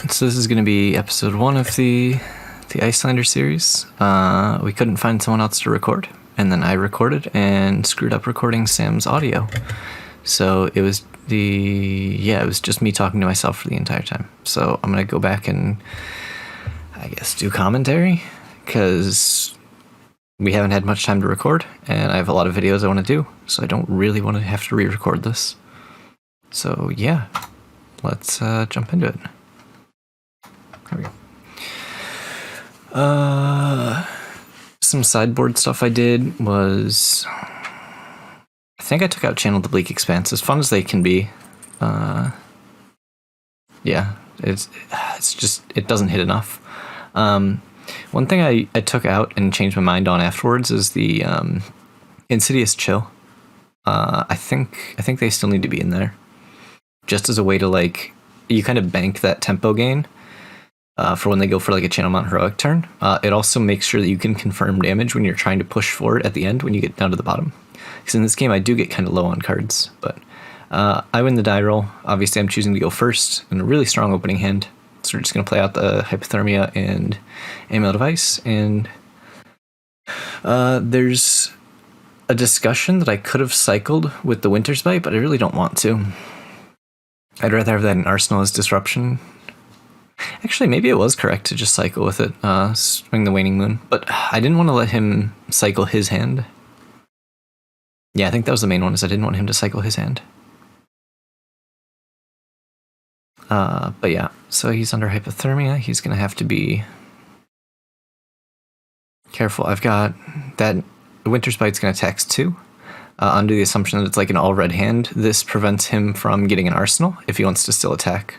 So this is going to be episode 1 of the Iyslander series. We couldn't find someone else to record, and then I recorded and screwed up recording Sam's audio. So it was just me talking to myself for the entire time. So I'm going to go back and, I guess, do commentary, because we haven't had much time to record, and I have a lot of videos I want to do, so I don't really want to have to re-record this. So yeah, let's jump into it. There we go. Some sideboard stuff I did was, I think I took out Channel the Bleak Expanse, as fun as they can be. Yeah, it's just, it doesn't hit enough. One thing I took out and changed my mind on afterwards is the Insidious Chill. I think they still need to be in there, just as a way to, like, you kind of bank that tempo gain for when they go for like a Channel Mount Heroic turn. It also makes sure that you can confirm damage when you're trying to push forward at the end when you get down to the bottom. Because in this game I do get kind of low on cards, but I win the die roll. Obviously I'm choosing to go first in a really strong opening hand. So we're just going to play out the Hypothermia and Amulet of Ice, and there's a discussion that I could have cycled with the Winter's Bite, but I really don't want to. I'd rather have that in Arsenal as disruption. Actually, maybe it was correct to just cycle with it, swing the Waning Moon, but I didn't want to let him cycle his hand. Yeah, I think that was the main one, is I didn't want him to cycle his hand. But yeah, so he's under Hypothermia. He's going to have to be careful. I've got that Winter's Bite's going to tax 2. Under the assumption that it's like an all-red hand, this prevents him from getting an Arsenal if he wants to still attack.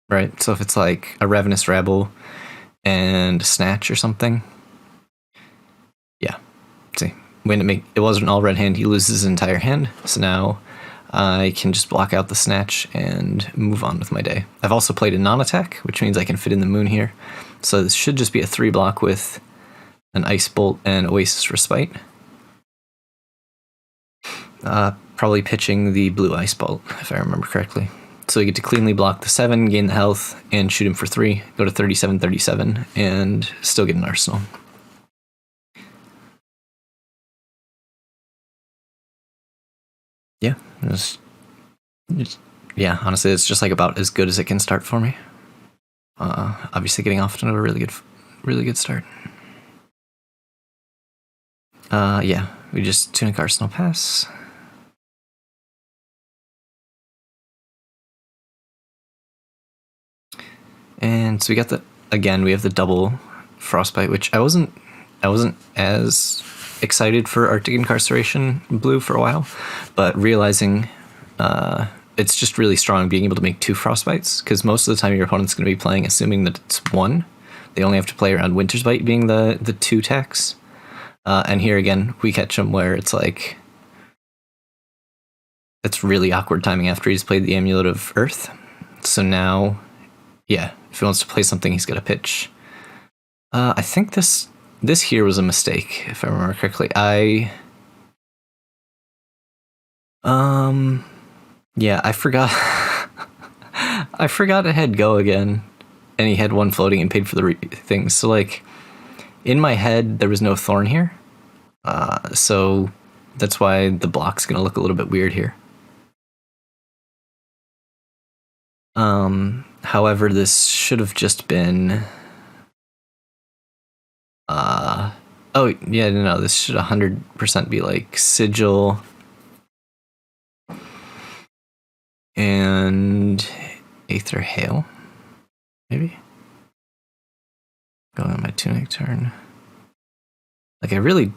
Right, so if it's like a Ravenous Rabble and Snatch or something, yeah. See, when it wasn't an all-red hand, he loses his entire hand, so now I can just block out the Snatch and move on with my day. I've also played a non-attack, which means I can fit in the Moon here, so this should just be a 3-block with an Ice Bolt and Oasis Respite. Probably pitching the blue Ice Bolt, if I remember correctly. So you get to cleanly block the 7, gain the health, and shoot him for 3, go to 37-37, and still get an Arsenal. Yeah, honestly, it's just like about as good as it can start for me. Obviously getting off to a really good start. Yeah, we just Tunic Arsenal pass. And so we got we have the double Frostbite, which I wasn't as excited for Arctic Incarceration blue for a while, but realizing it's just really strong being able to make 2 Frostbites, because most of the time your opponent's going to be playing assuming that it's 1. They only have to play around Winter's Bite being the 2 tax. And here again, we catch him where it's like, it's really awkward timing after he's played the Amulet of Earth. So now, yeah, if he wants to play something, he's got to pitch. I think this here was a mistake, if I remember correctly. Yeah, I forgot. I forgot it had go again, and he had 1 floating and paid for the things. So, like, in my head, there was no Thorn here. So that's why the block's going to look a little bit weird here. However, this should have just been, oh yeah, no, this should 100% be like Sigil and Aether Hail, maybe? Going on my Tunic turn. Like, I really,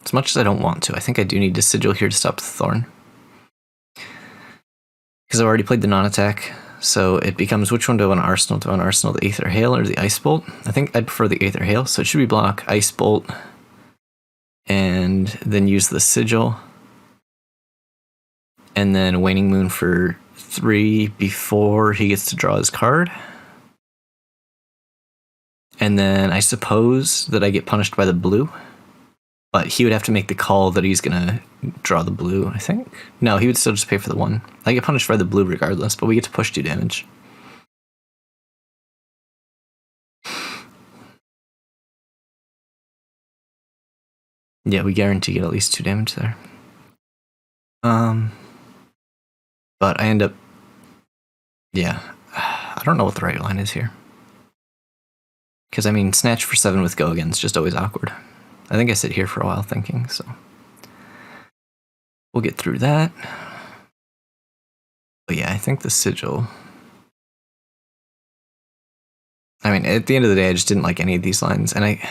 as much as I don't want to, I think I do need to Sigil here to stop the Thorn. Because I've already played the non-attack, so it becomes which one do I want to Arsenal? Do I want to Arsenal the Aether Hail or the Ice Bolt? I think I'd prefer the Aether Hail, so it should be block, Ice Bolt, and then use the Sigil, and then Waning Moon for 3 before he gets to draw his card. And then I suppose that I get punished by the blue, but he would have to make the call that he's going to draw the blue, I think. No, he would still just pay for the 1. I get punished by the blue regardless, but we get to push 2 damage. Yeah, we guarantee get at least 2 damage there. But I end up... Yeah, I don't know what the right line is here. Because, I mean, Snatch for 7 with Go Again is just always awkward. I think I sit here for a while thinking, so... We'll get through that. But yeah, I think the Sigil... I mean, at the end of the day, I just didn't like any of these lines, and I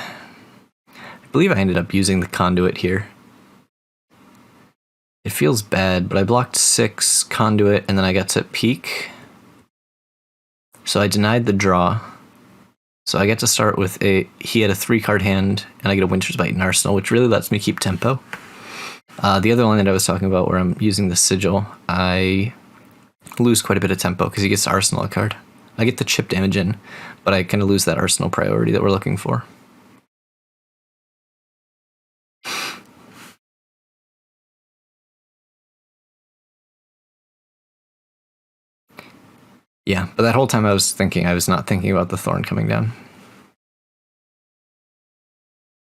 believe I ended up using the Conduit here. It feels bad, but I blocked 6 Conduit, and then I got to peak. So I denied the draw. So I get to start with he had a 3-card hand, and I get a Winter's Bite and Arsenal, which really lets me keep tempo. The other line that I was talking about, where I'm using the Sigil, I lose quite a bit of tempo, because he gets to Arsenal a card. I get the chip damage in, but I kind of lose that Arsenal priority that we're looking for. Yeah, but that whole time I was not thinking about the Thorn coming down.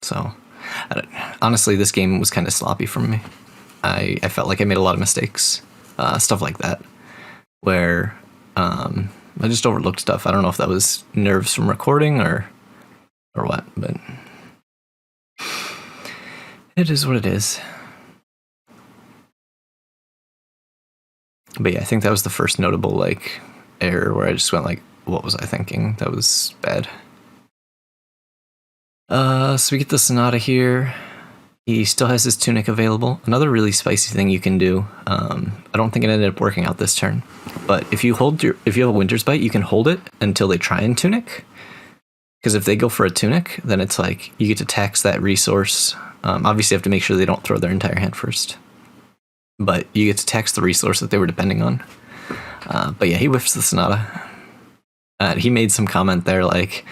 So, honestly, this game was kind of sloppy for me. I felt like I made a lot of mistakes, stuff like that, where I just overlooked stuff. I don't know if that was nerves from recording or what, but it is what it is. But yeah, I think that was the first notable, like, error where I just went like, what was I thinking? That was bad. So we get the Sonata here. He still has his Tunic available. Another really spicy thing you can do. I don't think it ended up working out this turn, but if you have a Winter's Bite, you can hold it until they try and Tunic. Because if they go for a Tunic, then it's like you get to tax that resource. Obviously, you have to make sure they don't throw their entire hand first, but you get to tax the resource that they were depending on. But yeah, he whiffs the Sonata. He made some comment there like,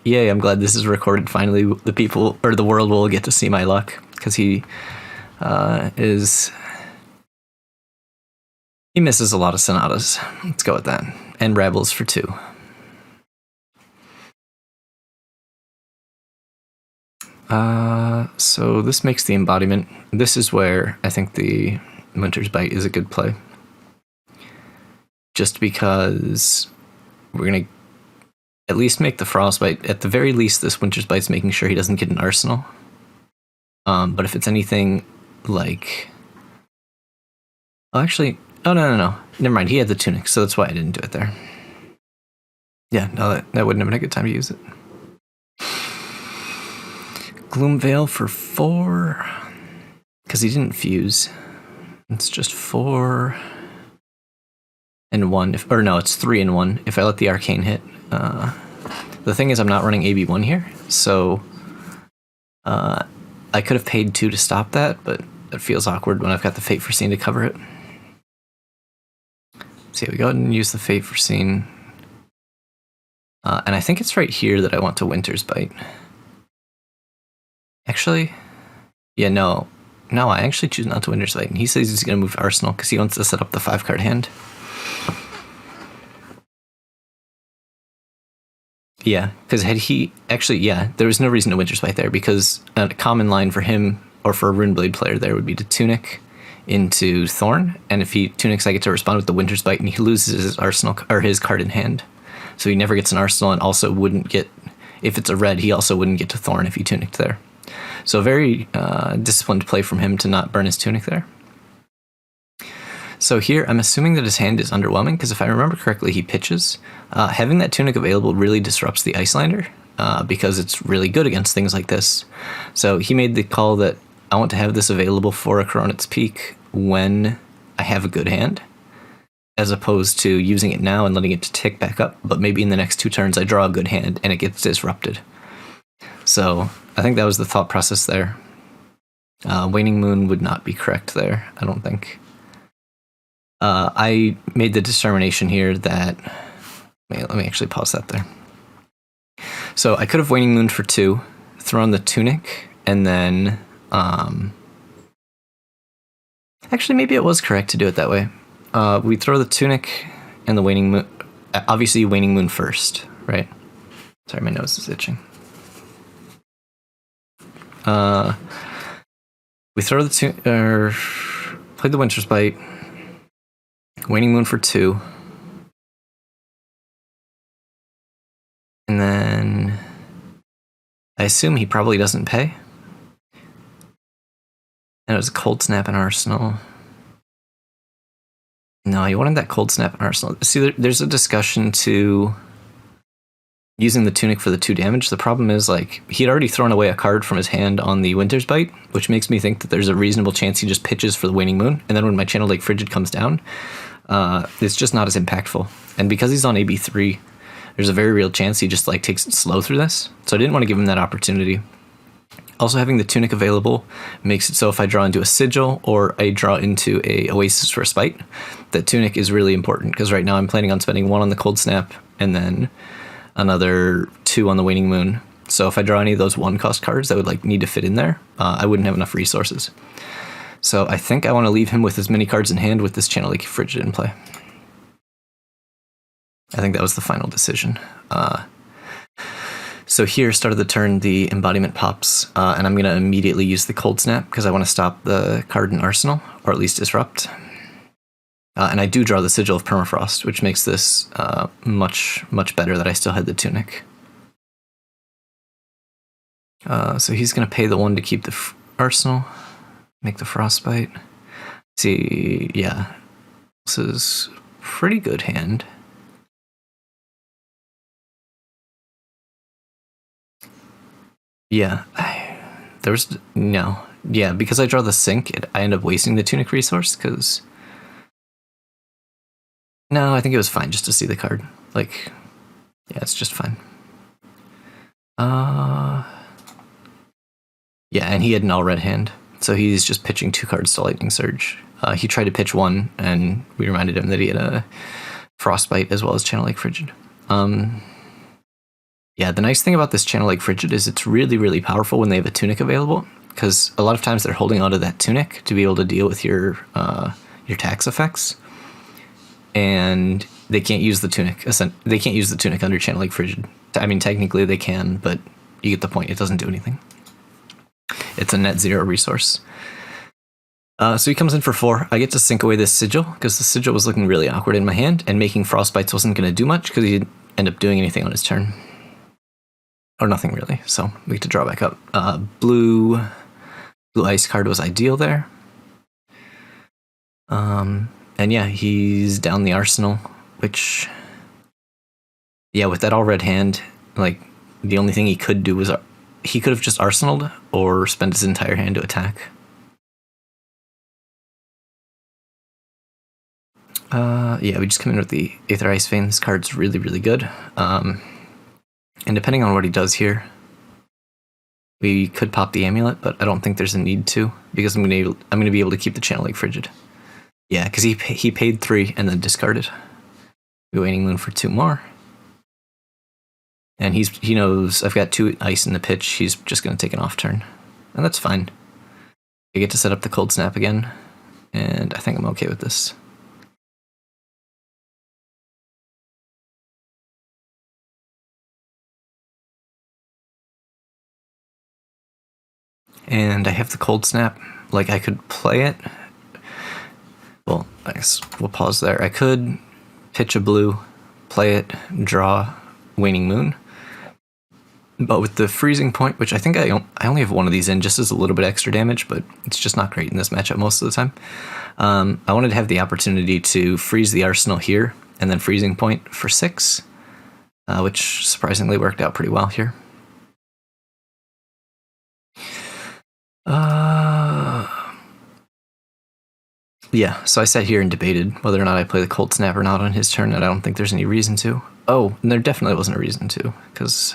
yay, I'm glad this is recorded. Finally, the people or the world will get to see my luck, because he misses a lot of Sonatas. Let's go with that. And Rabbles for 2. So this makes the embodiment. This is where I think the Winter's Bite is a good play. Just because we're going to at least make the Frostbite. At the very least, this Winter's Bite's making sure he doesn't get an Arsenal. But if it's anything like... Oh, actually... Oh, no. Never mind, he had the Tunic, so that's why I didn't do it there. Yeah, no, that wouldn't have been a good time to use it. Gloomveil for 4. Because he didn't fuse. It's just 4... and 1, or no, it's 3 and 1 if I let the Arcane hit. The thing is, I'm not running AB1 here, so I could have paid 2 to stop that, but it feels awkward when I've got the Fate Foreseen to cover it. So yeah, we go ahead and use the Fate Foreseen. And I think it's right here that I want to Winter's Bite. Actually, yeah, no, I actually choose not to Winter's Bite, and he says he's going to move to Arsenal because he wants to set up the 5-card hand. Yeah, because had he... Actually, yeah, there was no reason to Winter's Bite there, because a common line for him, or for a Runeblade player there, would be to Tunic into Thorn, and if he Tunics, I get to respond with the Winter's Bite, and he loses his Arsenal, or his card in hand. So he never gets an Arsenal, and also wouldn't get... If it's a red, he also wouldn't get to Thorn if he Tunicked there. So a very disciplined play from him to not burn his Tunic there. So here, I'm assuming that his hand is underwhelming, because if I remember correctly, he pitches. Having that Tunic available really disrupts the Iyslander, because it's really good against things like this. So he made the call that I want to have this available for a Coronet's Peak when I have a good hand, as opposed to using it now and letting it tick back up, but maybe in the next 2 turns I draw a good hand and it gets disrupted. So I think that was the thought process there. Waning Moon would not be correct there, I don't think. I made the determination here that... Let me actually pause that there. So I could have Waning Moon for 2, thrown the Tunic, and then... Actually, maybe it was correct to do it that way. We throw the Tunic and the Waning Moon... Obviously, Waning Moon first, right? Sorry, my nose is itching. We throw the played the Winter's Bite, Waning Moon for 2, and then I assume he probably doesn't pay. And it was a Cold Snap in Arsenal. No, he wanted that Cold Snap in Arsenal. See, there's a discussion to using the Tunic for the 2 damage. The problem is, like, he'd already thrown away a card from his hand on the Winter's Bite, which makes me think that there's a reasonable chance he just pitches for the Waning Moon. And then when my Channel Lake Frigid comes down, it's just not as impactful. And because he's on AB3, there's a very real chance he just, like, takes it slow through this. So I didn't want to give him that opportunity. Also, having the Tunic available makes it so if I draw into a Sigil or I draw into a Oasis for a Spite, that Tunic is really important, because right now I'm planning on spending 1 on the Cold Snap and then another 2 on the Waning Moon. So if I draw any of those 1-cost cards that would like need to fit in there, I wouldn't have enough resources. So I think I want to leave him with as many cards in hand with this Channel Lake Frigid in play. I think that was the final decision. So here, start of the turn, the Embodiment pops, and I'm going to immediately use the Cold Snap because I want to stop the card in Arsenal, or at least disrupt. And I do draw the Sigil of Permafrost, which makes this much better that I still had the Tunic. So he's going to pay the 1 to keep the Arsenal, make the Frostbite. See, yeah, this is pretty good hand. Yeah, yeah, because I draw the Sink, I end up wasting the Tunic resource, because... No, I think it was fine just to see the card. Like, yeah, it's just fine. Yeah, and he had an all-red hand, so he's just pitching 2 cards to Lightning Surge. He tried to pitch 1, and we reminded him that he had a Frostbite as well as Channel Lake Frigid. Yeah, the nice thing about this Channel Lake Frigid is it's really powerful when they have a Tunic available, because a lot of times they're holding onto that Tunic to be able to deal with your tax effects, and they can't use the Tunic. They can't use the Tunic under Channel Lake Frigid. I mean, technically they can, but you get the point. It doesn't do anything. It's a net 0 resource. So he comes in for 4. I get to sink away this Sigil, because the Sigil was looking really awkward in my hand, and making Frostbites wasn't going to do much, because he didn't end up doing anything on his turn. Or nothing really, so we get to draw back up. Blue ice card was ideal there. And yeah, he's down the Arsenal, which, yeah, with that all red hand, like, the only thing he could do was, he could have just Arsenaled or spent his entire hand to attack. Yeah, we just come in with the Aether Ice Vein. This card's really good. And depending on what he does here, we could pop the Amulet, but I don't think there's a need to, because I'm gonna be able to keep the Channel Lake Frigid. Yeah, because he paid 3 and then discarded. We Waning Moon for 2 more, and he knows I've got 2 ice in the pitch. He's just gonna take an off turn, and that's fine. I get to set up the Cold Snap again, and I think I'm okay with this. And I have the Cold Snap. Like, I could play it. Well, I guess we'll pause there. I could pitch a blue, play it, draw Waning Moon. But with the Freezing Point, which I think I only have 1 of these in just as a little bit extra damage, but it's just not great in this matchup most of the time. I wanted to have the opportunity to freeze the Arsenal here, and then Freezing Point for 6, which surprisingly worked out pretty well here. Yeah, so I sat here and debated whether or not I play the Cold Snap or not on his turn, and I don't think there's any reason to. Oh, and there definitely wasn't a reason to, because...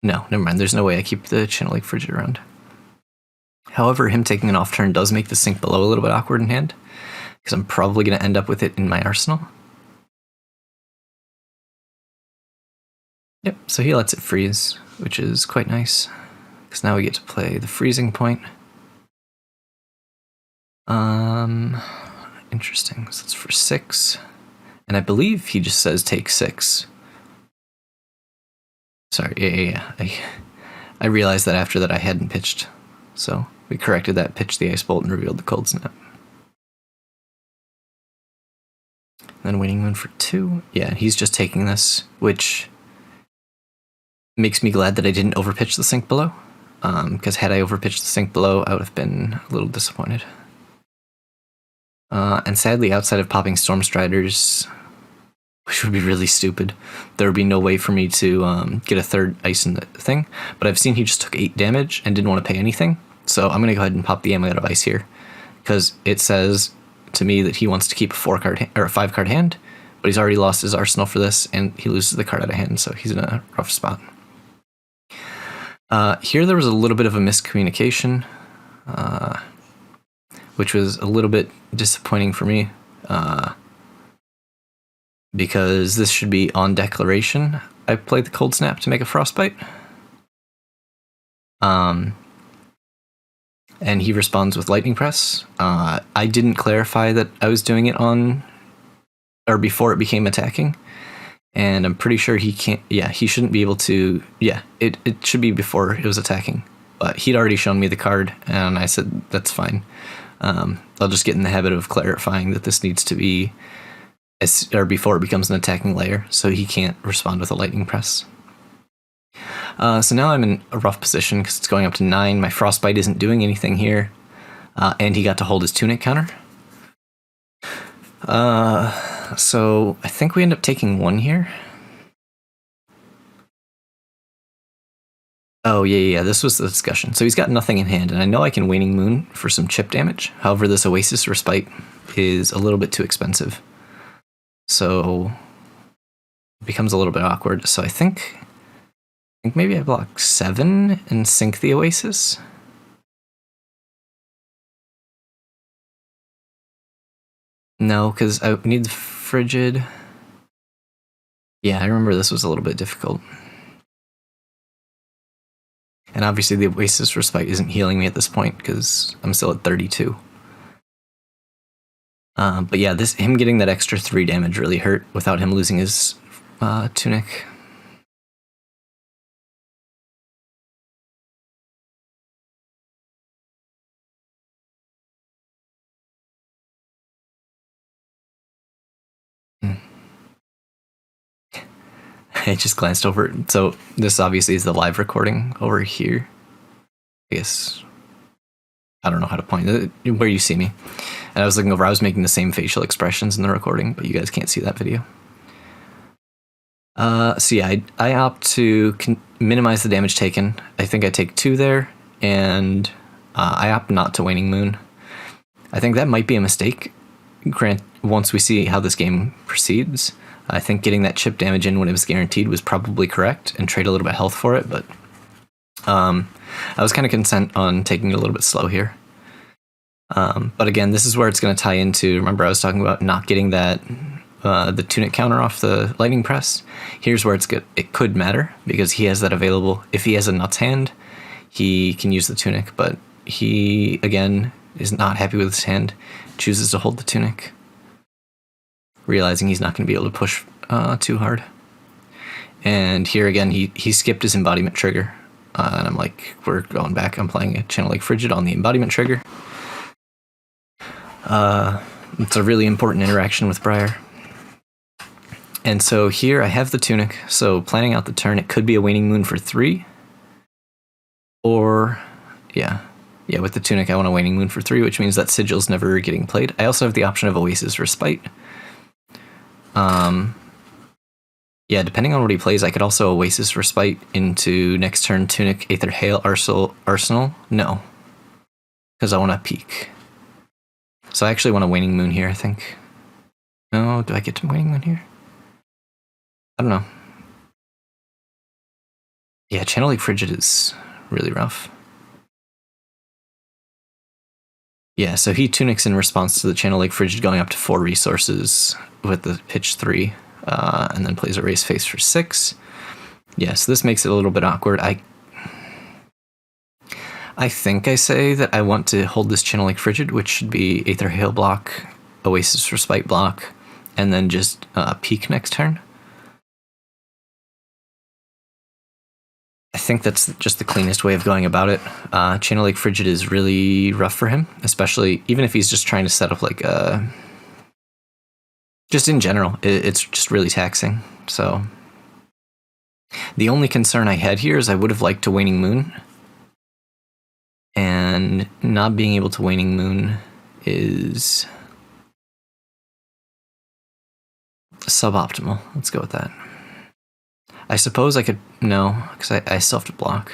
No, never mind, there's no way I keep the Channel Lake Frigid around. However, him taking an off turn does make the sink below a little bit awkward in hand, because I'm probably going to end up with it in my arsenal. Yep, so he lets it freeze, which is quite nice, because now we get to play the Freezing Point. Interesting. So it's for 6. And I believe he just says take 6. Sorry, yeah. I realized that after that I hadn't pitched. So we corrected that, pitched the Ice Bolt, and revealed the Cold Snap. Then Waning Moon for 2. Yeah, he's just taking this, which makes me glad that I didn't overpitch the Sink Below. Because had I overpitched the Sink Below, I would have been a little disappointed. And sadly, outside of popping Stormstriders, which would be really stupid, there would be no way for me to get a third ice in the thing. But I've seen he just took 8 damage and didn't want to pay anything. So I'm going to go ahead and pop the Amulet of Ice here. Because it says to me that he wants to keep a 5-card hand, but he's already lost his arsenal for this, and he loses the card out of hand, so he's in a rough spot. Here there was a little bit of a miscommunication, which was a little bit disappointing for me, because this should be on declaration. I played the Cold Snap to make a Frostbite. And he responds with Lightning Press. I didn't clarify that I was doing it on, or before it became attacking. And I'm pretty sure he can't, he shouldn't be able to, it should be before it was attacking. But he'd already shown me the card, and I said, that's fine. I'll just get in the habit of clarifying that this needs to be, before it becomes an attacking layer, so he can't respond with a Lightning Press. So now I'm in a rough position because it's going up to 9. My Frostbite isn't doing anything here. And he got to hold his Tunic counter. So I think we end up taking 1 here. Oh, yeah, this was the discussion. So he's got nothing in hand, and I know I can Waning Moon for some chip damage. However, this Oasis Respite is a little bit too expensive. So it becomes a little bit awkward. So I think maybe I block 7 and sink the Oasis. No, because I need the Frigid. Yeah, I remember this was a little bit difficult. And obviously the Oasis Respite isn't healing me at this point because I'm still at 32. But yeah, him getting that extra 3 damage really hurt without him losing his Tunic. I just glanced over it. So this obviously is the live recording over here. I guess, I don't know how to point it, where you see me. And I was looking over, I was making the same facial expressions in the recording, but you guys can't see that video. So yeah, I opt to minimize the damage taken. I think I take 2 there, and I opt not to Waning Moon. I think that might be a mistake. Once we see how this game proceeds, I think getting that chip damage in when it was guaranteed was probably correct, and trade a little bit of health for it, but I was kind of content on taking it a little bit slow here. But again, this is where it's going to tie into, remember I was talking about not getting that the Tunic counter off the Lightning Press. Here's where it could matter, because he has that available. If he has a Nuts hand, he can use the Tunic, but he, again, is not happy with his hand, chooses to hold the Tunic, realizing he's not going to be able to push too hard. And here again, he skipped his embodiment trigger. And I'm like, we're going back. I'm playing a Channel Lake Frigid on the embodiment trigger. It's a really important interaction with Briar. And so here I have the Tunic. So planning out the turn, it could be a Waning Moon for 3. Or, yeah, with the Tunic, I want a Waning Moon for 3, which means that Sigil's never getting played. I also have the option of Oasis Respite. Yeah, depending on what he plays, I could also Oasis Respite into next turn Tunic, Aether Hail, Arsenal. No, because I want to peek. So I actually want a Waning Moon here, I think. No, do I get to Waning Moon here? I don't know. Yeah, Channel Lake Frigid is really rough. Yeah, so he Tunics in response to the Channel Lake Frigid going up to 4 resources with the pitch 3, and then plays a Raise Face for 6. Yeah, so this makes it a little bit awkward. I think I say that I want to hold this Channel Lake Frigid, which should be Aether Hail block, Oasis Respite block, and then just peek next turn. I think that's just the cleanest way of going about it. Channel Lake Frigid is really rough for him, especially even if he's just trying to set up like a... Just in general, it's just really taxing. So the only concern I had here is I would have liked to Waning Moon. And not being able to Waning Moon is suboptimal. Let's go with that. I suppose I could... No, because I still have to block.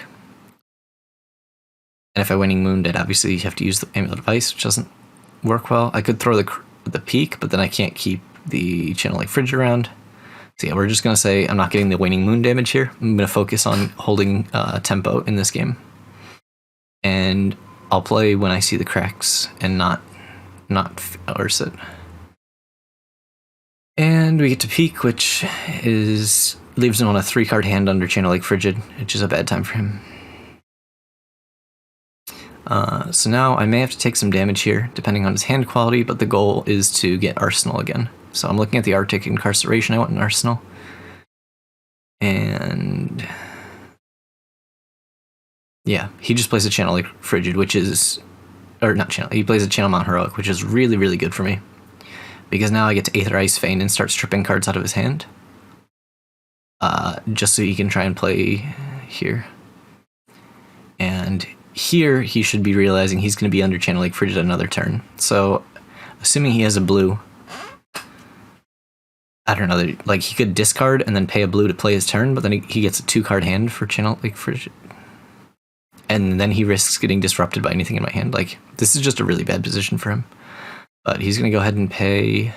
And if I Waning Mooned it, obviously you have to use the Amulet of Ice, which doesn't work well. I could throw the Peak, but then I can't keep the Channel Lake Frigid around. So yeah, we're just going to say I'm not getting the Waning Moon damage here. I'm going to focus on holding tempo in this game. And I'll play when I see the cracks and not force it. And we get to Peak, which leaves him on a 3-card hand under Channel Lake Frigid, which is a bad time for him. So now I may have to take some damage here, depending on his hand quality, but the goal is to get Arsenal again. So I'm looking at the Arctic Incarceration. I want an Arsenal. And yeah, he just plays a Channel Lake Frigid, which is... Or not Channel, he plays a Channel Mount Heroic, which is really, really good for me. Because now I get to Aether Ice Feign and start stripping cards out of his hand. Just so he can try and play here. And here he should be realizing he's going to be under Channel Lake Frigid another turn. So, assuming he has a blue, I don't know, like he could discard and then pay a blue to play his turn, but then he gets a 2-card hand for Channel Lake Frigid. And then he risks getting disrupted by anything in my hand. Like, this is just a really bad position for him. But he's going to go ahead and pay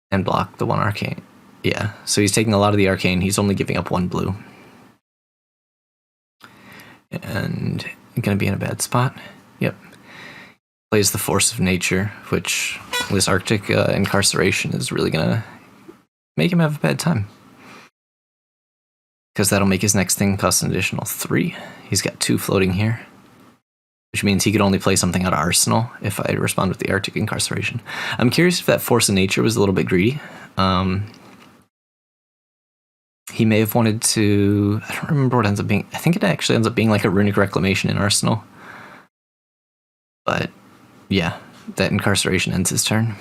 and block the 1 Arcane. Yeah, so he's taking a lot of the Arcane. He's only giving up 1 blue. And going to be in a bad spot. Yep. Plays the Force of Nature, which this Arctic Incarceration is really going to make him have a bad time. Because that'll make his next thing cost an additional 3. He's got 2 floating here. Which means he could only play something out of Arsenal if I respond with the Arctic Incarceration. I'm curious if that Force of Nature was a little bit greedy. He may have wanted to... I don't remember what it ends up being. I think it actually ends up being like a Runic Reclamation in Arsenal. But yeah, that Incarceration ends his turn.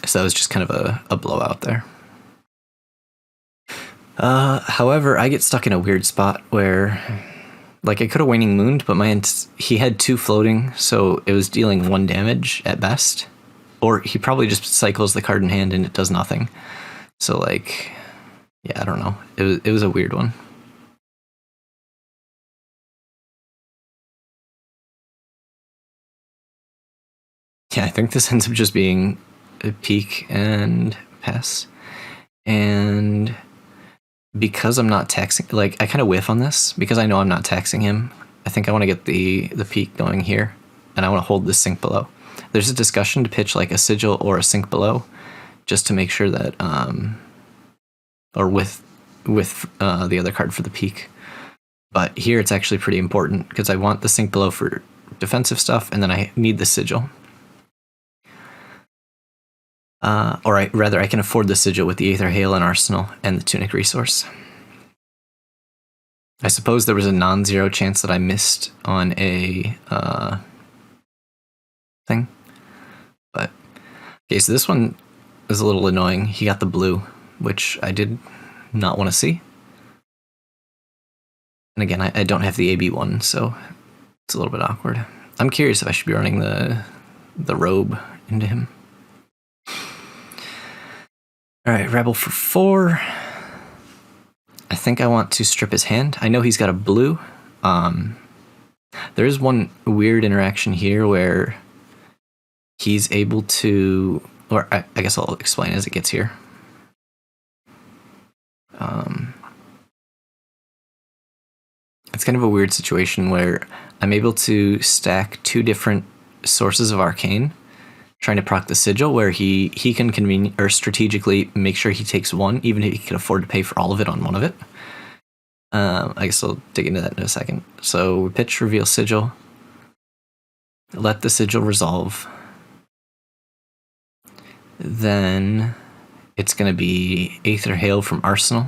So that was just kind of a blowout there. However, I get stuck in a weird spot where, like, I could have Waning Mooned, but he had 2 floating, so it was dealing 1 damage at best. Or he probably just cycles the card in hand and it does nothing. So, like, yeah, I don't know. It was a weird one. Yeah, I think this ends up just being a Peak and pass. And because I'm not taxing, like, I kind of whiff on this because I know I'm not taxing him. I think I want to get the Peak going here, and I want to hold this Sink Below. There's a discussion to pitch like a Sigil or a Sink Below, just to make sure that, or with the other card for the Peak. But here it's actually pretty important because I want the Sink Below for defensive stuff, and then I need the Sigil. Or I can afford the Sigil with the Aether Hail and Arsenal and the Tunic resource. I suppose there was a non-zero chance that I missed on a thing. But, okay, so this one is a little annoying. He got the blue, which I did not want to see. And again, I don't have the AB one, so it's a little bit awkward. I'm curious if I should be running the robe into him. Alright, Rebel for 4. I think I want to strip his hand. I know he's got a blue. There is one weird interaction here where he's able to... Or I guess I'll explain as it gets here. It's kind of a weird situation where I'm able to stack 2 different sources of Arcane, trying to proc the Sigil, where he can strategically make sure he takes 1, even if he can afford to pay for all of it on one of it. I guess I'll dig into that in a second. So we pitch, reveal Sigil. Let the Sigil resolve. Then it's going to be Aether Hail from Arsenal,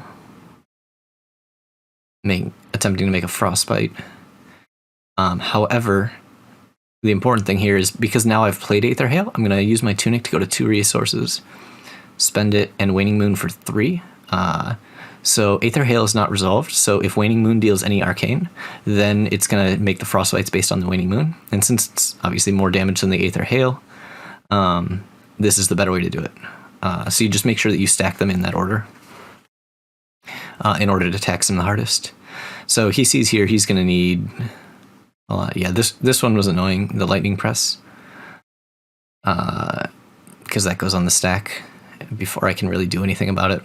attempting to make a Frostbite. However, the important thing here is because now I've played Aether Hail, I'm going to use my Tunic to go to 2 resources, spend it, and Waning Moon for 3. So Aether Hail is not resolved, so if Waning Moon deals any Arcane, then it's going to make the Frostbites based on the Waning Moon. And since it's obviously more damage than the Aether Hail, this is the better way to do it. So you just make sure that you stack them in that order in order to tax him the hardest. So he sees here he's going to need... yeah, this one was annoying, the Lightning Press. Because that goes on the stack before I can really do anything about it.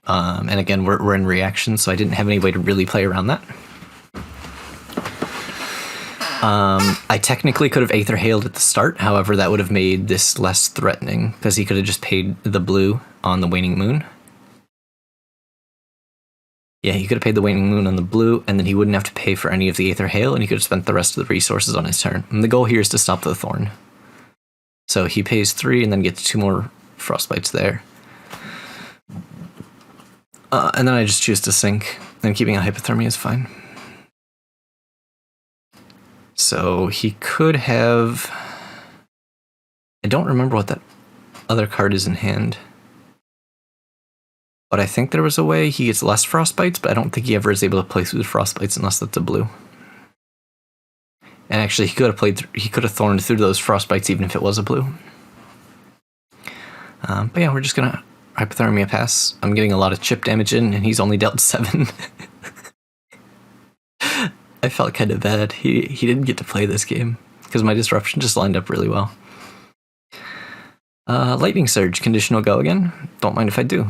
And again, we're in reaction, so I didn't have any way to really play around that. I technically could have Aether Hailed at the start, however, that would have made this less threatening, because he could have just paid the blue on the Waning Moon. Yeah, he could have paid the Waning Moon on the blue, and then he wouldn't have to pay for any of the Aether Hail, and he could have spent the rest of the resources on his turn. And the goal here is to stop the Thorn. So he pays 3 and then gets 2 more Frostbites there. And then I just choose to sink, and keeping a Hypothermia is fine. So he could have... I don't remember what that other card is in hand. But I think there was a way he gets less Frostbites, but I don't think he ever is able to play through the Frostbites unless that's a blue. And actually, he could have thorned through those Frostbites even if it was a blue. But yeah, we're just gonna Hypothermia pass. I'm getting a lot of chip damage in, and he's only dealt 7. I felt kind of bad. He didn't get to play this game because my disruption just lined up really well. Lightning Surge, conditional go again. Don't mind if I do.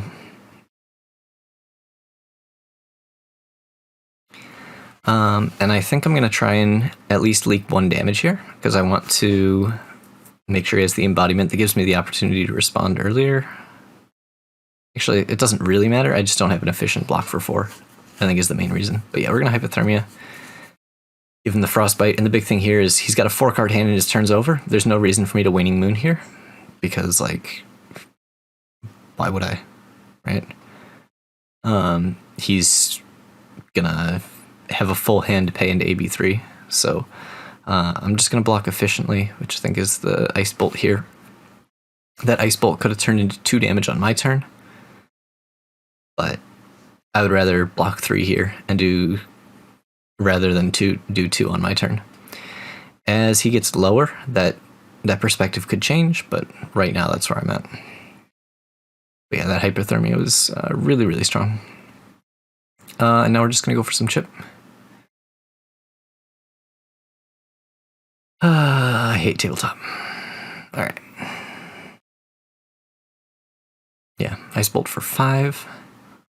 And I think I'm going to try and at least leak 1 damage here, because I want to make sure he has the embodiment that gives me the opportunity to respond earlier. Actually, it doesn't really matter, I just don't have an efficient block for 4, I think is the main reason. But yeah, we're going to Hypothermia, give him the Frostbite, and the big thing here is he's got a 4-card hand and his turn's over. There's no reason for me to Waning Moon here, because, like, why would I, right? He's gonna have a full hand to pay into AB3, so I'm just going to block efficiently, which I think is the Ice Bolt here. That Ice Bolt could have turned into 2 damage on my turn, but I would rather block 3 here and do, rather than do 2 on my turn. As he gets lower, that perspective could change, but right now that's where I'm at. But yeah, that Hypothermia was really, really strong. And now we're just going to go for some chip. I hate tabletop. Alright. Yeah, Ice Bolt for 5.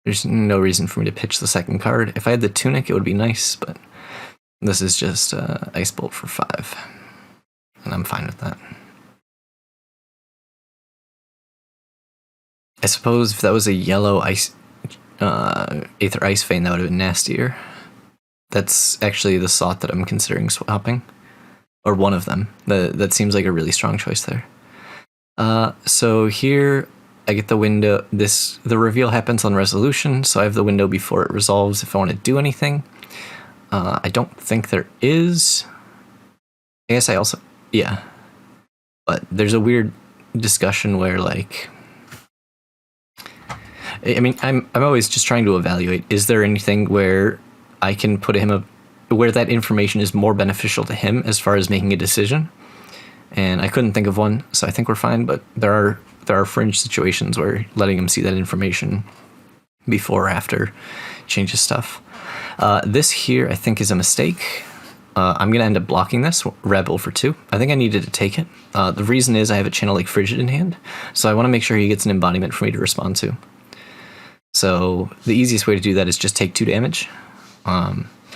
There's no reason for me to pitch the second card. If I had the Tunic, it would be nice, but this is just Ice Bolt for 5. And I'm fine with that. I suppose if that was a yellow Aether Ice Vein, that would have been nastier. That's actually the slot that I'm considering swapping. Or one of them. That seems like a really strong choice there. So here I get the window. The reveal happens on resolution, so I have the window before it resolves if I want to do anything. I don't think there is. I guess I also, yeah. But there's a weird discussion where, like, I mean, I'm always just trying to evaluate, is there anything where I can put him where that information is more beneficial to him as far as making a decision? And I couldn't think of one, so I think we're fine, but there are fringe situations where letting him see that information before or after changes stuff. This here, I think, is a mistake. I'm going to end up blocking this, Rebel for 2. I think I needed to take it. The reason is I have a Channel Lake Frigid in hand, so I want to make sure he gets an embodiment for me to respond to. So the easiest way to do that is just take 2 damage.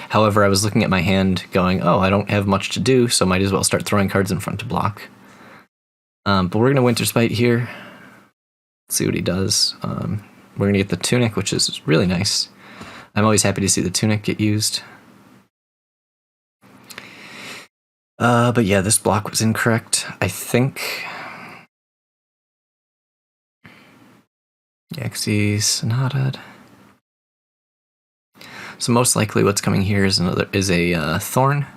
However, I was looking at my hand going, oh, I don't have much to do, so might as well start throwing cards in front to block. But we're going to Winter Spite here. Let's see what he does. We're going to get the Tunic, which is really nice. I'm always happy to see the Tunic get used. But yeah, this block was incorrect. I think Yeah, 'cause he's Sonata'd. So most likely what's coming here is a Thorn.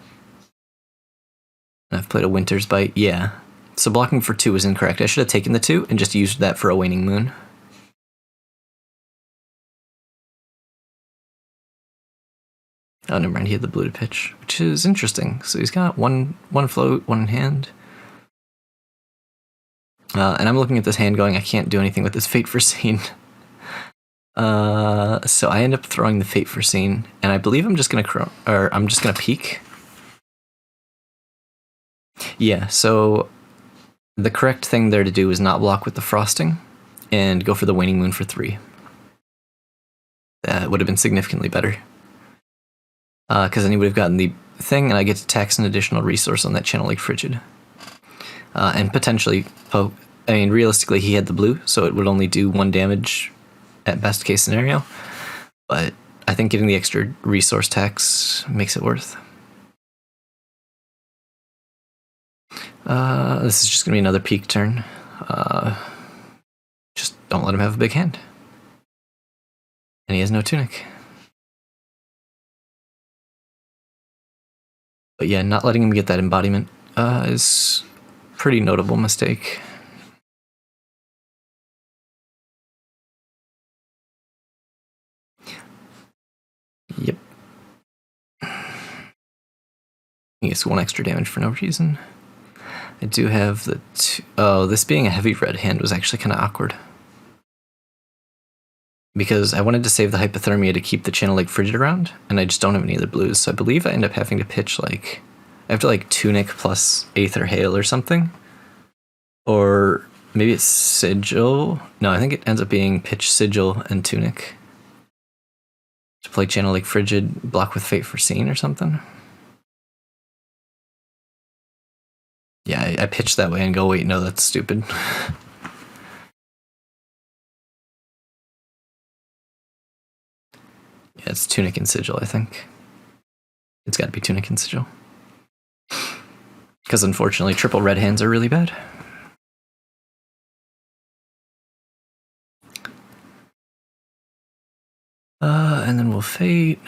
I've played a Winter's Bite, yeah. So blocking for 2 was incorrect. I should have taken the 2 and just used that for a Waning Moon. Oh, never mind, he had the blue to pitch, which is interesting. So he's got one float, one in hand. And I'm looking at this hand going, I can't do anything with this Fate Foreseen. So I end up throwing the Fate Foreseen, and I believe I'm just gonna peek. Yeah, so the correct thing there to do is not block with the Frosting, and go for the Waning Moon for 3. That would have been significantly better. Because then he would have gotten the thing, and I get to tax an additional resource on that Channel Lake Frigid. And potentially poke. I mean, realistically, he had the blue, so it would only do 1 damage at best case scenario. But I think getting the extra resource tax makes it worth. This is just going to be another peak turn. Just don't let him have a big hand. And he has no Tunic. But yeah, not letting him get that embodiment is a pretty notable mistake. Yep. He gets 1 extra damage for no reason. I do have the oh, this being a heavy red hand was actually kind of awkward. Because I wanted to save the Hypothermia to keep the Channel Lake Frigid around, and I just don't have any other blues, so I believe I end up having to pitch I have to Tunic plus Aether Hail or something. Or maybe it's Sigil. No, I think it ends up being pitch Sigil and Tunic. To play Channel Lake Frigid, block with Fate Foreseen or something. Yeah, I pitch that way and go, wait, no, that's stupid. Yeah, it's Tunic and Sigil, I think. It's got to be Tunic and Sigil. Because unfortunately, triple red hands are really bad. And then we'll Fate.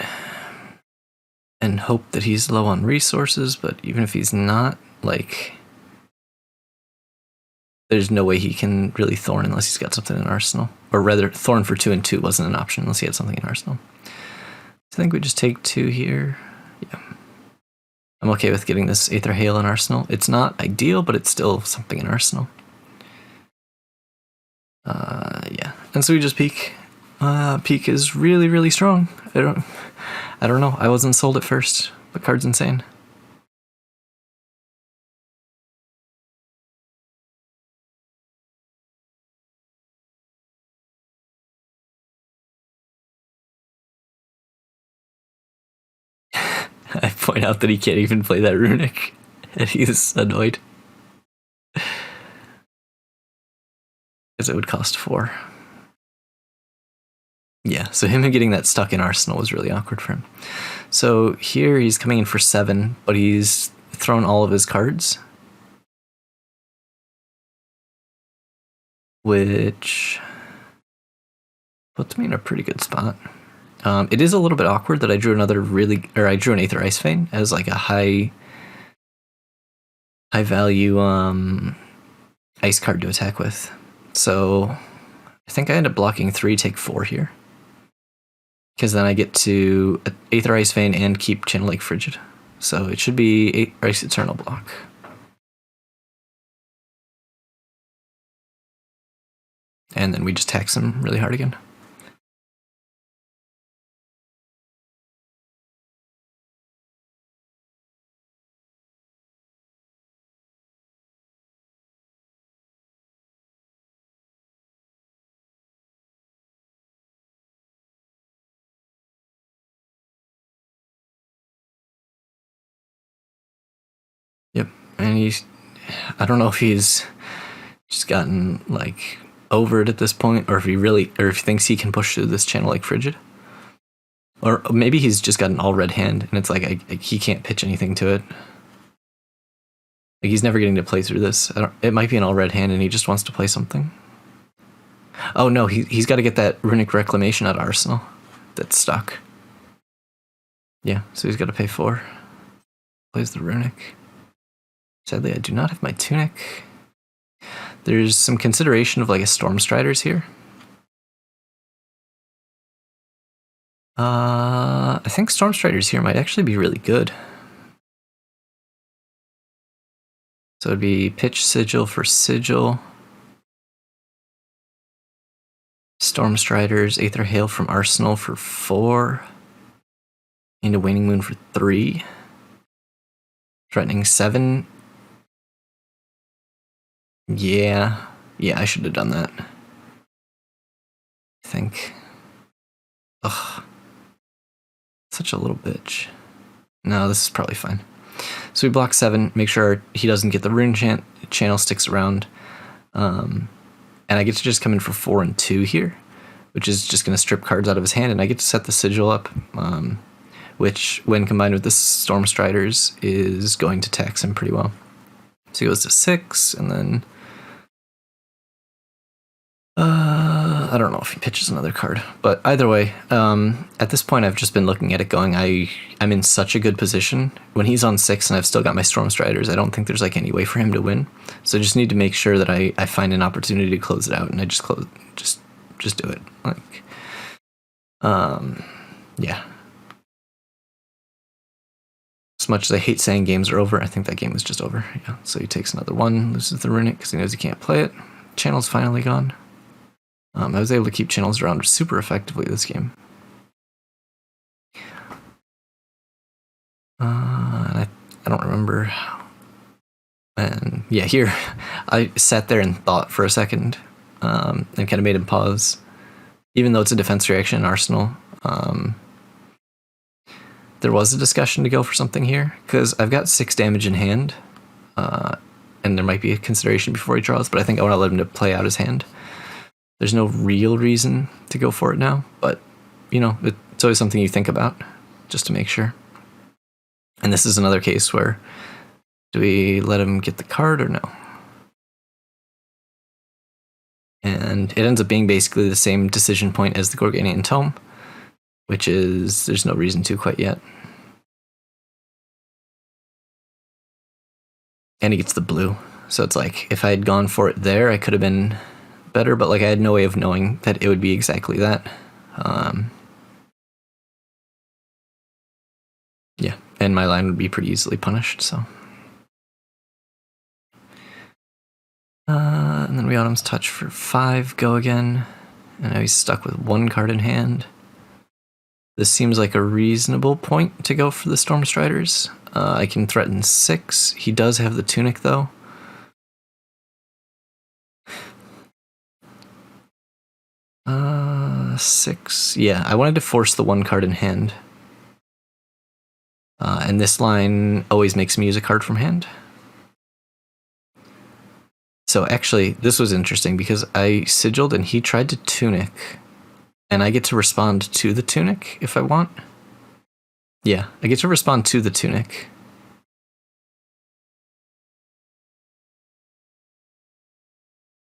And hope that he's low on resources, but even if he's not, there's no way he can really Thorn unless he's got something in Arsenal. Or rather, Thorn for 2 and 2 wasn't an option unless he had something in Arsenal. So I think we just take 2 here. Yeah. I'm okay with getting this Aether Hail in Arsenal. It's not ideal, but it's still something in Arsenal. Yeah. And so we just peek. Peek is really, really strong. I don't know. I wasn't sold at first, but card's insane. I point out that he can't even play that Runic, and he's annoyed. Because it would cost 4. Yeah, so him getting that stuck in Arsenal was really awkward for him. So here he's coming in for 7, but he's thrown all of his cards. Which puts me in a pretty good spot. It is a little bit awkward that I drew I drew an Aether Ice Vein as a high value ice card to attack with. So I think I end up blocking 3, take 4 here. Because then I get to Aether Ice Vein and keep Channel Lake Frigid. So it should be Ice Eternal block. And then we just tax him really hard again. Yep, and I don't know if he's just gotten over it at this point, or if he thinks he can push through this Channel Lake Frigid. Or maybe he's just got an all red hand, and it's he can't pitch anything to it. He's never getting to play through this. It might be an all red hand, and he just wants to play something. Oh no, he's got to get that Runic Reclamation out of Arsenal. That's stuck. Yeah, so he's got to pay 4. Plays the Runic. Sadly, I do not have my Tunic. There's some consideration of like a Stormstriders here. I think Stormstriders here might actually be really good. So it'd be pitch Sigil for Sigil. Stormstriders, Aether Hail from Arsenal for 4. Into Waning Moon for 3. Threatening 7. Yeah, I should have done that. I think. Ugh. Such a little bitch. No, this is probably fine. So we block 7, make sure he doesn't get the rune channel sticks around. And I get to just come in for 4 and 2 here, which is just going to strip cards out of his hand, and I get to set the Sigil up, which, when combined with the Stormstriders, is going to tax him pretty well. So he goes to 6, and then I don't know if he pitches another card, but either way, at this point I've just been looking at it going, I'm in such a good position. When he's on 6 and I've still got my Stormstriders, I don't think there's like any way for him to win. So I just need to make sure that I find an opportunity to close it out, and I just do it. Like, yeah. As much as I hate saying games are over, I think that game was just over. Yeah. So he takes another 1, loses the Runic because he knows he can't play it. Channel's finally gone. I was able to keep channels around super effectively this game. I don't remember how. And yeah, here I sat there and thought for a second, and kind of made him pause. Even though it's a defense reaction in Arsenal, there was a discussion to go for something here, because I've got 6 damage in hand, and there might be a consideration before he draws, but I think I want to let him to play out his hand. There's no real reason to go for it now, but, you know, it's always something you think about, just to make sure. And this is another case where, do we let him get the card or no? And it ends up being basically the same decision point as the Gorganian Tome, which is, there's no reason to quite yet. And he gets the blue. So it's like, if I had gone for it there, I could have been better, but like I had no way of knowing that it would be exactly that. Yeah, and my line would be pretty easily punished, so. And then we Autumn's Touch for 5, go again. And now he's stuck with 1 card in hand. This seems like a reasonable point to go for the Stormstriders. I can threaten 6. He does have the Tunic, though. Six. Yeah, I wanted to force the 1 card in hand. And this line always makes me use a card from hand. So actually, this was interesting because I sigiled and he tried to Tunic. And I get to respond to the Tunic if I want. Yeah, I get to respond to the Tunic.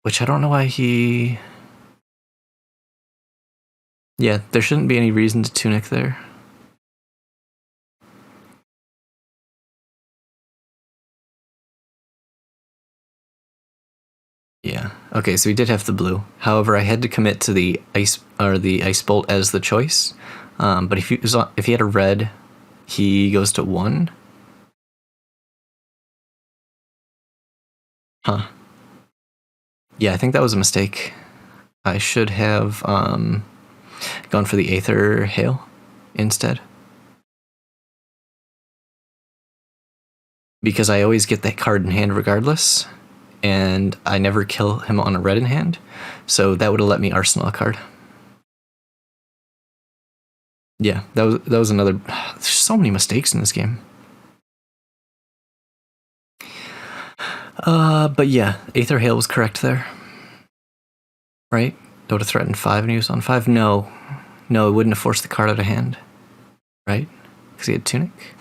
Which I don't know why he... Yeah, there shouldn't be any reason to Tunic there. Yeah. Okay, so he did have the blue. However, I had to commit to the ice bolt as the choice. But if he had a red, he goes to 1. Huh. Yeah, I think that was a mistake. I should have gone for the Aether Hail instead. Because I always get that card in hand regardless, and I never kill him on a red in hand, so that would have let me arsenal a card. Yeah, that was another... There's so many mistakes in this game. But yeah, Aether Hail was correct there. Right? It would have threatened 5 and he was on 5. No, it wouldn't have forced the card out of hand. Right? Because he had Tunic.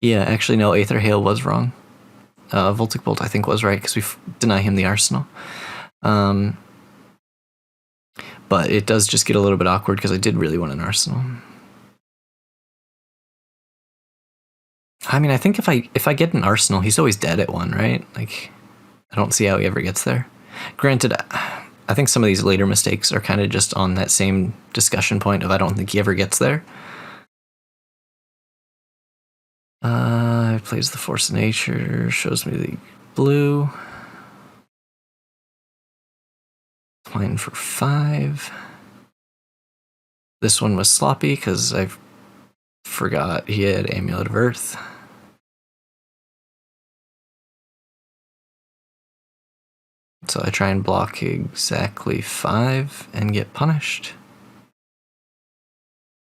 Yeah, actually no, Aether Hail was wrong. Voltic Bolt I think was right because we deny him the arsenal. But it does just get a little bit awkward because I did really want an arsenal. I mean, I think if I get an arsenal, he's always dead at 1, right? Like, I don't see how he ever gets there. Granted, I think some of these later mistakes are kind of just on that same discussion point of I don't think he ever gets there. It plays the Force of Nature, shows me the blue. Playing for 5. This one was sloppy because I forgot he had Amulet of Earth. So I try and block exactly 5 and get punished.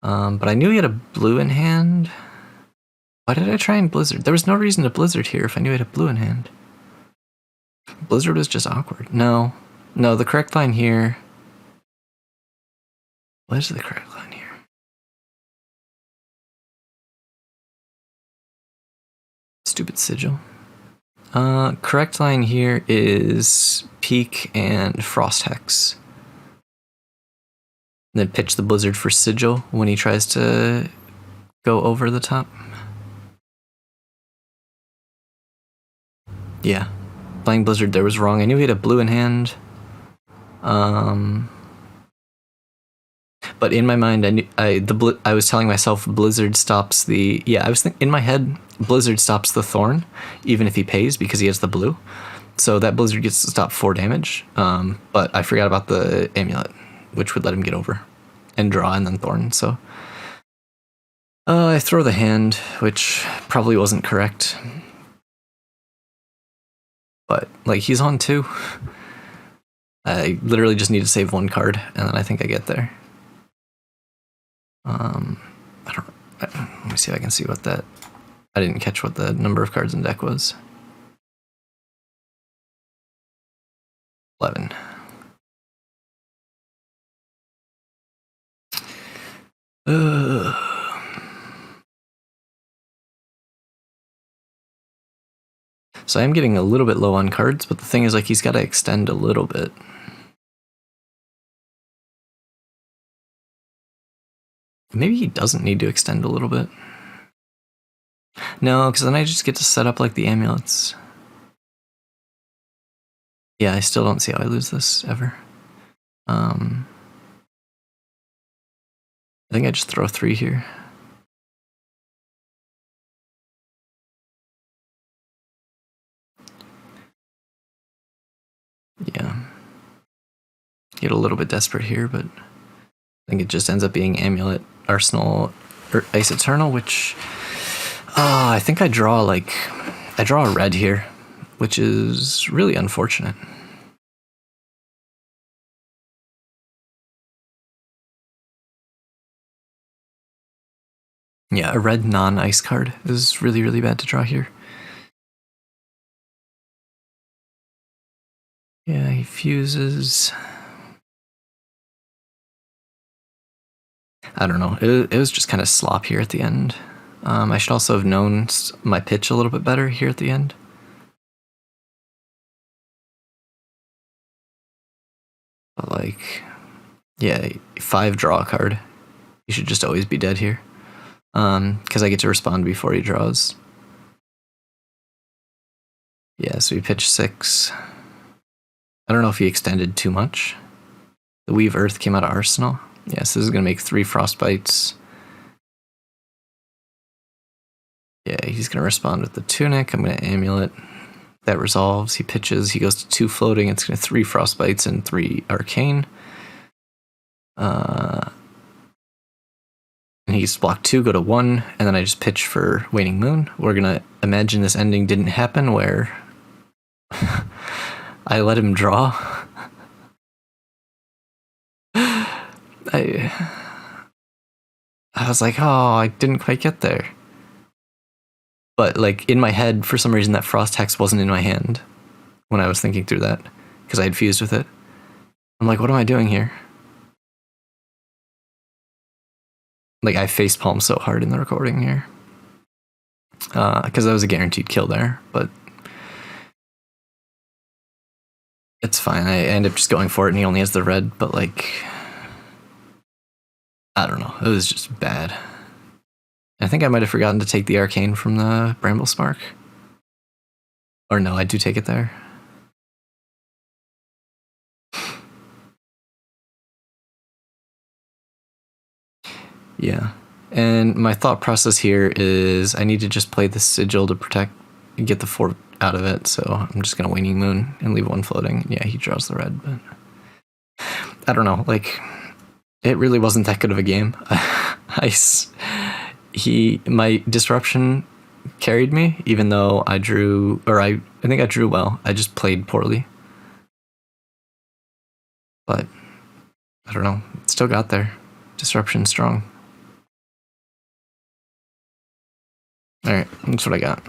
But I knew he had a blue in hand. Why did I try and Blizzard? There was no reason to Blizzard here if I knew he had a blue in hand. Blizzard was just awkward. No, the correct line here. What is the correct line here? Stupid sigil. Correct line here is Peak and Frost Hex. And then pitch the Blizzard for sigil when he tries to go over the top. Yeah, playing Blizzard there was wrong. I knew he had a blue in hand. But in my mind, I was telling myself Blizzard stops the... Yeah, I was in my head, Blizzard stops the Thorn, even if he pays, because he has the blue. So that Blizzard gets to stop 4 damage. But I forgot about the Amulet, which would let him get over and draw and then Thorn. So I throw the hand, which probably wasn't correct. But, like, he's on 2. I literally just need to save 1 card, and then I think I get there. Let me see if I can see what that... I didn't catch what the number of cards in deck was. 11. So I am getting a little bit low on cards, but the thing is, like, he's got to extend a little bit. Maybe he doesn't need to extend a little bit. No, because then I just get to set up, like, the amulets. Yeah, I still don't see how I lose this, ever. I think I just throw 3 here. Yeah. Get a little bit desperate here, but I think it just ends up being Amulet, Arsenal, or Ice Eternal, which... I think I draw a red here, which is really unfortunate. Yeah, a red non-ice card is really, really bad to draw here. Yeah, he fuses. I don't know. It was just kind of slop here at the end. I should also have known my pitch a little bit better here at the end. But, like, yeah, 5 draw a card. You should just always be dead here. Because I get to respond before he draws. Yeah, so he pitched 6. I don't know if he extended too much. The Weave Earth came out of Arsenal. Yeah, so this is going to make 3 Frostbites. Yeah, he's going to respond with the Tunic. I'm going to Amulet. That resolves. He pitches. He goes to 2 floating. It's going to 3 Frostbites and 3 Arcane. And he's blocked 2, go to 1, and then I just pitch for Waning Moon. We're going to imagine this ending didn't happen where I let him draw. I was like, oh, I didn't quite get there. But, like, in my head, for some reason, that Frost Hex wasn't in my hand when I was thinking through that, because I had fused with it. I'm like, what am I doing here? Like, I facepalm so hard in the recording here. Because that was a guaranteed kill there, but... It's fine. I end up just going for it, and he only has the red. But like, I don't know. It was just bad. I think I might have forgotten to take the arcane from the Bramble Spark. Or no, I do take it there. Yeah. And my thought process here is I need to just play the Sigil to protect and get the 4 out of it. So I'm just going to Waning Moon and leave 1 floating. Yeah, he draws the red, but I don't know. Like, it really wasn't that good of a game. My disruption carried me, even though I drew, or I think I drew well. I just played poorly. But I don't know. Still got there. Disruption strong. All right, that's what I got.